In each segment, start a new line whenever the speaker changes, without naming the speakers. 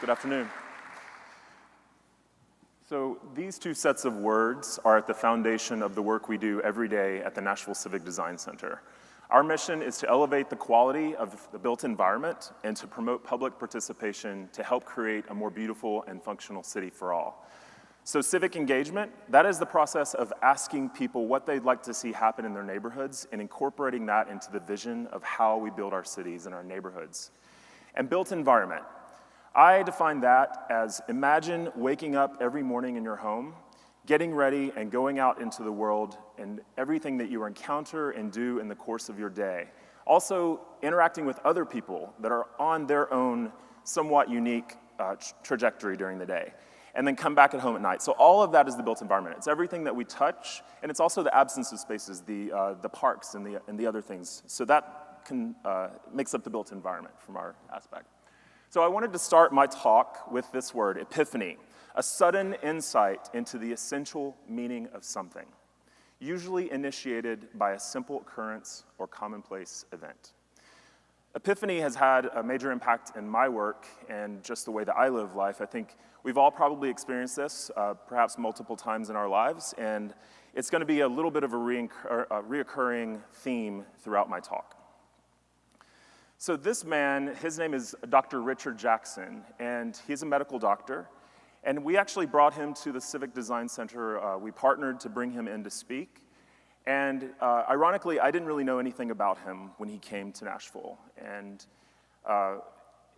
Good afternoon. So these two sets of words are at the foundation of the work we do every day at the Nashville Civic Design Center. Our mission is to elevate the quality of the built environment and to promote public participation to help create a more beautiful and functional city for all. So civic engagement, that is the process of asking people what they'd like to see happen in their neighborhoods and incorporating that into the vision of how we build our cities and our neighborhoods. And built environment, I define that as imagine waking up every morning in your home, getting ready and going out into the world and everything that you encounter and do in the course of your day. Also interacting with other people that are on their own somewhat unique trajectory during the day, and then come back at home at night. So all of that is the built environment. It's everything that we touch, and it's also the absence of spaces, the parks and the other things. So that makes up the built environment from our aspect. So I wanted to start my talk with this word, epiphany, a sudden insight into the essential meaning of something, usually initiated by a simple occurrence or commonplace event. Epiphany has had a major impact in my work and just the way that I live life. I think we've all probably experienced this, perhaps multiple times in our lives, and it's going to be a little bit of a reoccurring theme throughout my talk. So this man, his name is Dr. Richard Jackson, and he's a medical doctor. And we actually brought him to the Civic Design Center. We partnered to bring him in to speak. And ironically, I didn't really know anything about him when he came to Nashville. And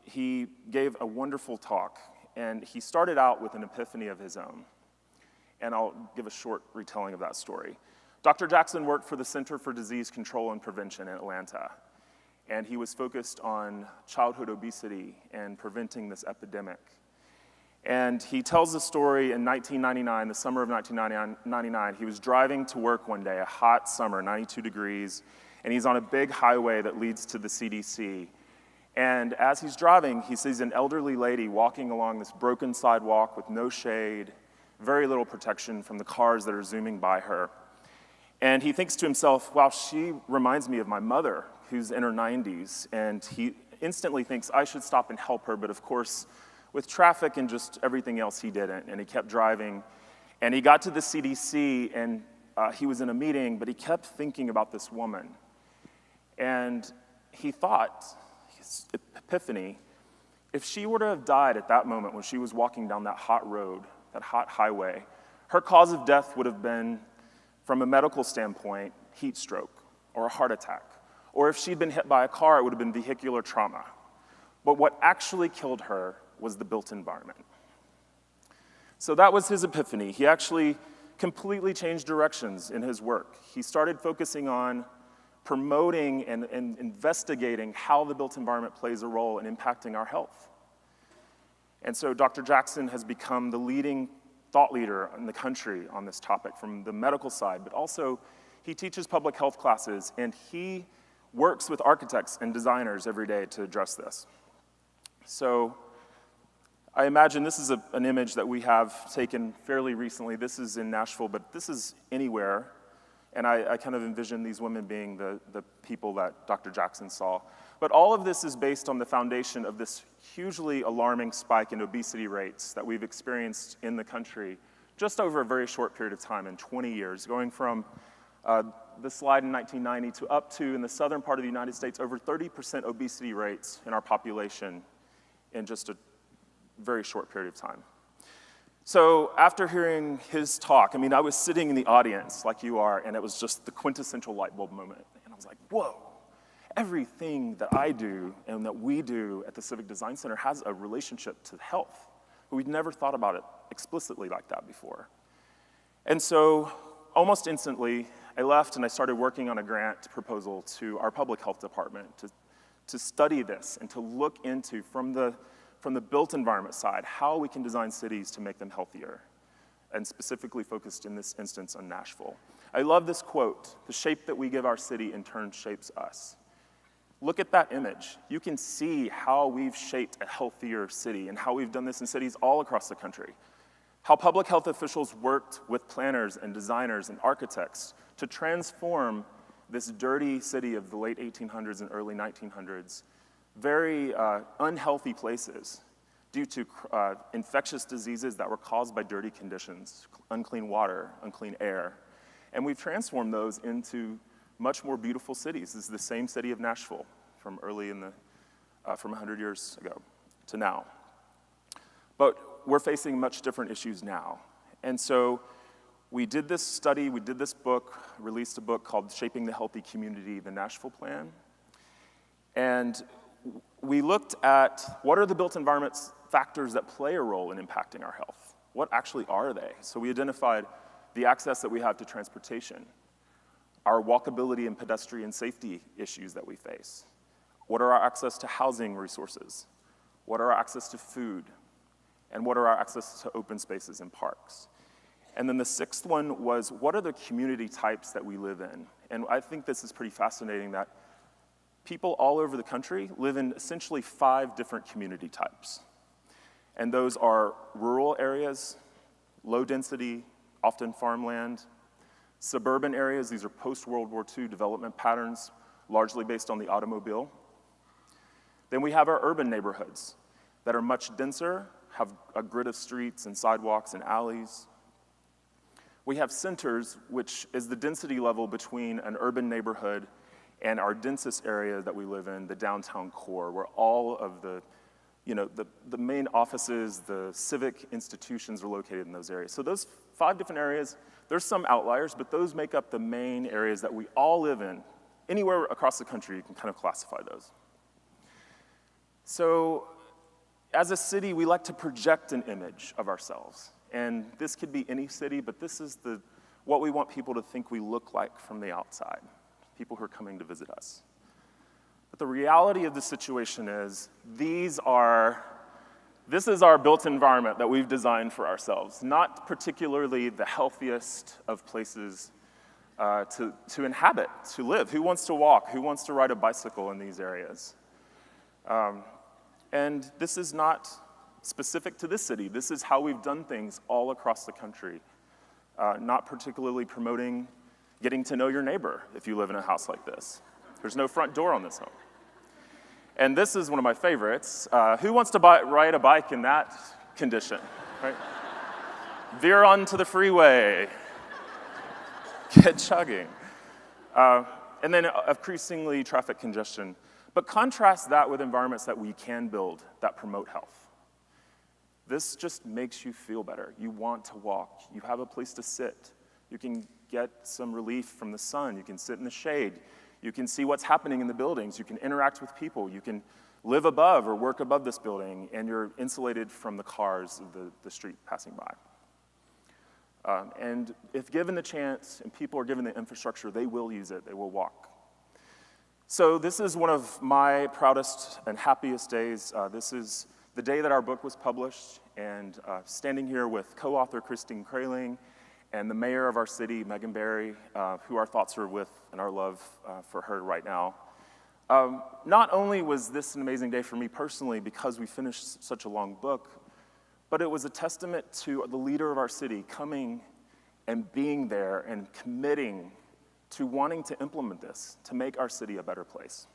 he gave a wonderful talk. And he started out with an epiphany of his own. And I'll give a short retelling of that story. Dr. Jackson worked for the Center for Disease Control and Prevention in Atlanta. And he was focused on childhood obesity and preventing this epidemic. And he tells the story in 1999, the summer of 1999, he was driving to work one day, a hot summer, 92 degrees, and he's on a big highway that leads to the CDC. And as he's driving, he sees an elderly lady walking along this broken sidewalk with no shade, very little protection from the cars that are zooming by her. And he thinks to himself, wow, she reminds me of my mother, who's in her 90s, and he instantly thinks, I should stop and help her, but of course, with traffic and just everything else, he didn't, and he kept driving. And he got to the CDC, and he was in a meeting, but he kept thinking about this woman. And he thought, his epiphany, if she were to have died at that moment when she was walking down that hot road, that hot highway, her cause of death would have been, from a medical standpoint, heat stroke or a heart attack. Or if she'd been hit by a car, it would have been vehicular trauma. But what actually killed her was the built environment. So that was his epiphany. He actually completely changed directions in his work. He started focusing on promoting and investigating how the built environment plays a role in impacting our health. And so Dr. Jackson has become the leading thought leader in the country on this topic from the medical side, but also he teaches public health classes, and he works with architects and designers every day to address this. So I imagine this is an image that we have taken fairly recently. This is in Nashville, but this is anywhere. And I kind of envision these women being the people that Dr. Jackson saw. But all of this is based on the foundation of this hugely alarming spike in obesity rates that we've experienced in the country just over a very short period of time, in 20 years, going from the slide in 1990 to up to, in the southern part of the United States, over 30% obesity rates in our population in just a very short period of time. So after hearing his talk, I mean, I was sitting in the audience like you are, and it was just the quintessential light bulb moment. And I was like, whoa, everything that I do and that we do at the Civic Design Center has a relationship to health. But we'd never thought about it explicitly like that before. And so almost instantly, I left and I started working on a grant proposal to our public health department to study this and to look into, from the built environment side, how we can design cities to make them healthier, and specifically focused in this instance on Nashville. I love this quote, "The shape that we give our city in turn shapes us." Look at that image. You can see how we've shaped a healthier city and how we've done this in cities all across the country. How public health officials worked with planners and designers and architects to transform this dirty city of the late 1800s and early 1900s, very unhealthy places, due to infectious diseases that were caused by dirty conditions, unclean water, unclean air. And we've transformed those into much more beautiful cities. This is the same city of Nashville from from 100 years ago to now. But we're facing much different issues now. And so we did this study, we did this book, released a book called Shaping the Healthy Community, the Nashville Plan. And we looked at what are the built environment factors that play a role in impacting our health. What actually are they? So we identified the access that we have to transportation, our walkability and pedestrian safety issues that we face. What are our access to housing resources? What are our access to food? And what are our access to open spaces and parks? And then the sixth one was, what are the community types that we live in? And I think this is pretty fascinating that people all over the country live in essentially 5 different community types. And those are rural areas, low density, often farmland, suburban areas, these are post-World War II development patterns, largely based on the automobile. Then we have our urban neighborhoods that are much denser, have a grid of streets and sidewalks and alleys. We have centers, which is the density level between an urban neighborhood and our densest area that we live in, the downtown core, where all of the main offices, the civic institutions are located in those areas. So those 5 different areas, there's some outliers, but those make up the main areas that we all live in. Anywhere across the country, you can kind of classify those. So as a city, we like to project an image of ourselves. And this could be any city, but this is what we want people to think we look like from the outside, people who are coming to visit us. But the reality of the situation is, this is our built environment that we've designed for ourselves, not particularly the healthiest of places to inhabit, to live. Who wants to walk? Who wants to ride a bicycle in these areas? And this is not specific to this city. This is how we've done things all across the country, not particularly promoting getting to know your neighbor if you live in a house like this. There's no front door on this home. And this is one of my favorites. Who wants to ride a bike in that condition, right? Veer onto the freeway, get chugging. And then increasingly traffic congestion. But contrast that with environments that we can build that promote health. This just makes you feel better. You want to walk. You have a place to sit. You can get some relief from the sun. You can sit in the shade. You can see what's happening in the buildings. You can interact with people. You can live above or work above this building, and you're insulated from the cars of the street passing by. And if given the chance and people are given the infrastructure, they will use it. They will walk. So this is one of my proudest and happiest days. This is the day that our book was published, and standing here with co-author Christine Kraling and the mayor of our city, Megan Barry, who our thoughts are with and our love for her right now. Not only was this an amazing day for me personally because we finished such a long book, but it was a testament to the leader of our city coming and being there and committing to wanting to implement this, to make our city a better place.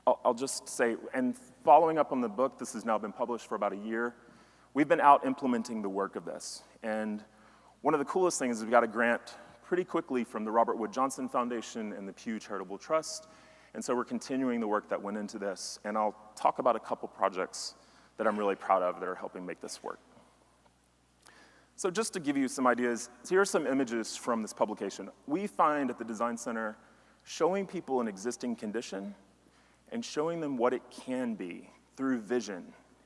I'll just say, and following up on the book, this has now been published for about a year, we've been out implementing the work of this. And one of the coolest things is we got a grant pretty quickly from the Robert Wood Johnson Foundation and the Pew Charitable Trust. And so we're continuing the work that went into this. And I'll talk about a couple projects that I'm really proud of that are helping make this work. So just to give you some ideas, here are some images from this publication. We find at the Design Center showing people an existing condition and showing them what it can be through vision,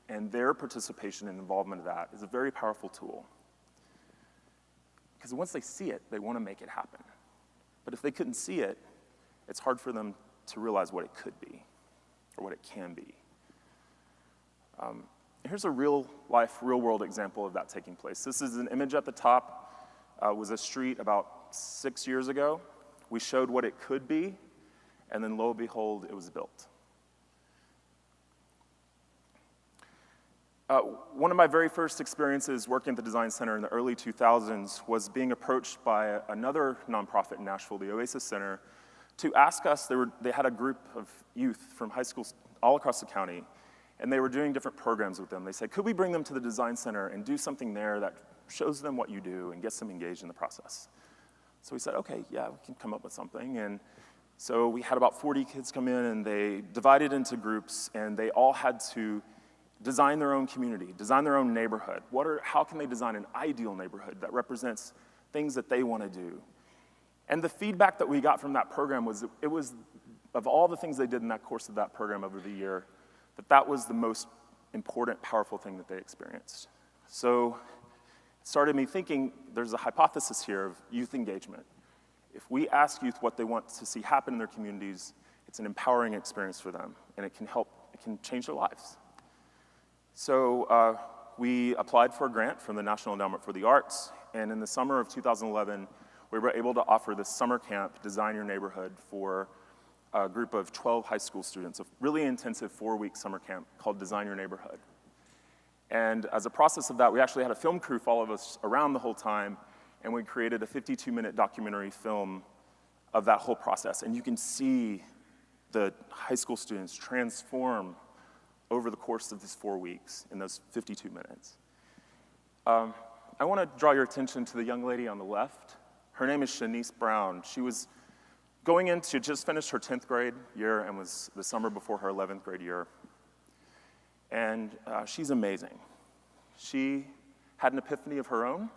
and their participation and involvement of that is a very powerful tool. Because once they see it, they want to make it happen. But if they couldn't see it, it's hard for them to realize what it could be or what it can be. Here's a real-life, real-world example of that taking place. This is an image at the top. Was a street about 6 years ago. We showed what it could be, and then lo and behold, it was built. One of my very first experiences working at the Design Center in the early 2000s was being approached by another nonprofit in Nashville, the Oasis Center, to ask us, they had a group of youth from high schools all across the county, and they were doing different programs with them. They said, could we bring them to the design center and do something there that shows them what you do and gets them engaged in the process? So we said, okay, yeah, we can come up with something. And so we had about 40 kids come in, and they divided into groups, and they all had to design their own community, design their own neighborhood. How can they design an ideal neighborhood that represents things that they want to do? And the feedback that we got from that program was, it was, of all the things they did in that course of that program over the year, that was the most important, powerful thing that they experienced. So it started me thinking, there's a hypothesis here of youth engagement. If we ask youth what they want to see happen in their communities, it's an empowering experience for them, and it can change their lives. So we applied for a grant from the National Endowment for the Arts, and in the summer of 2011, we were able to offer this summer camp, Design Your Neighborhood, for a group of 12 high school students, a really intensive 4-week summer camp called Design Your Neighborhood. And as a process of that, we actually had a film crew follow us around the whole time, and we created a 52-minute documentary film of that whole process. And you can see the high school students transform over the course of these 4 weeks in those 52 minutes. I want to draw your attention to the young lady on the left. Her name is Shanice Brown. She was just finished her 10th grade year and was the summer before her 11th grade year. And she's amazing. She had an epiphany of her own.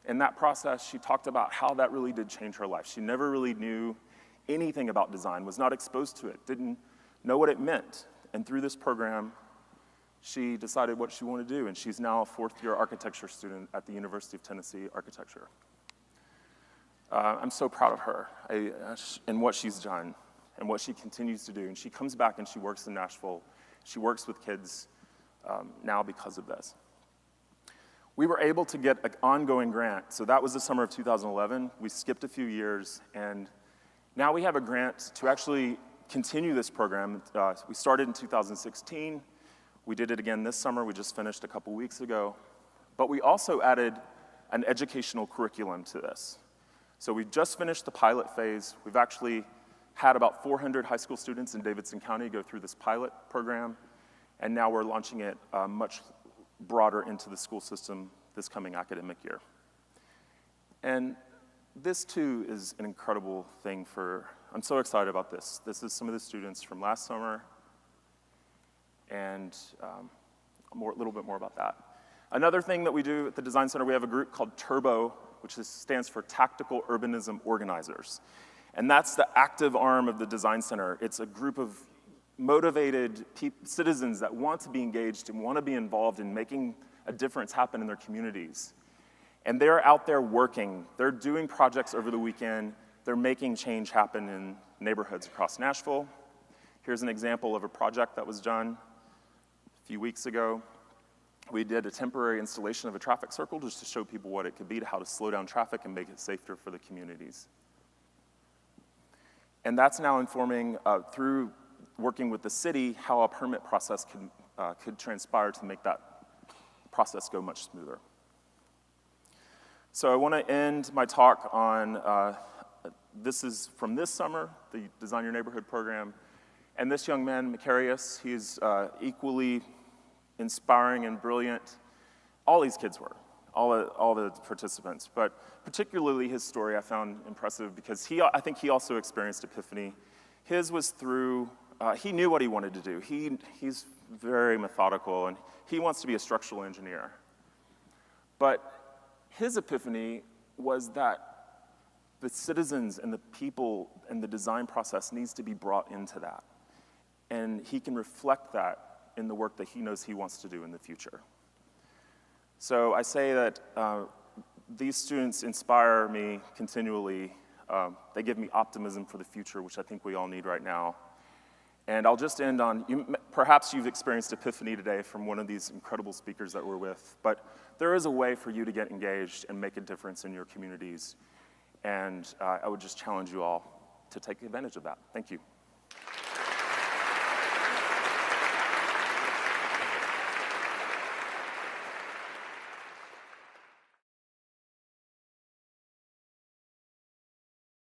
In that process, she talked about how that really did change her life. She never really knew anything about design, was not exposed to it, didn't know what it meant. And through this program, she decided what she wanted to do, and she's now a 4th-year architecture student at the University of Tennessee Architecture. I'm so proud of her and what she's done and what she continues to do. And she comes back and she works in Nashville. She works with kids now because of this. We were able to get an ongoing grant. So that was the summer of 2011. We skipped a few years, and now we have a grant to actually continue this program. We started in 2016. We did it again this summer. We just finished a couple weeks ago. But we also added an educational curriculum to this. So we just finished the pilot phase. We've actually had about 400 high school students in Davidson County go through this pilot program, and now we're launching it much broader into the school system this coming academic year. And this too is an incredible thing I'm so excited about this. This is some of the students from last summer, and a little bit more about that. Another thing that we do at the Design Center, we have a group called TURBO, which stands for Tactical Urbanism Organizers. And that's the active arm of the Design Center. It's a group of motivated citizens that want to be engaged and want to be involved in making a difference happen in their communities. And they're out there working. They're doing projects over the weekend. They're making change happen in neighborhoods across Nashville. Here's an example of a project that was done a few weeks ago. We did a temporary installation of a traffic circle just to show people what it could be, how to slow down traffic and make it safer for the communities. And that's now informing, through working with the city, how a permit process could transpire to make that process go much smoother. So I want to end my talk on, this is from this summer, the Design Your Neighborhood program. And this young man, Macarius, he's equally inspiring and brilliant. All these kids were, all the participants. But particularly his story I found impressive because I think he also experienced epiphany. His was through, he knew what he wanted to do. He's very methodical, and he wants to be a structural engineer. But his epiphany was that the citizens and the people and the design process needs to be brought into that. And he can reflect that in the work that he knows he wants to do in the future. So I say that these students inspire me continually. They give me optimism for the future, which I think we all need right now. And I'll just end on, perhaps you've experienced epiphany today from one of these incredible speakers that we're with, but there is a way for you to get engaged and make a difference in your communities. And I would just challenge you all to take advantage of that. Thank you.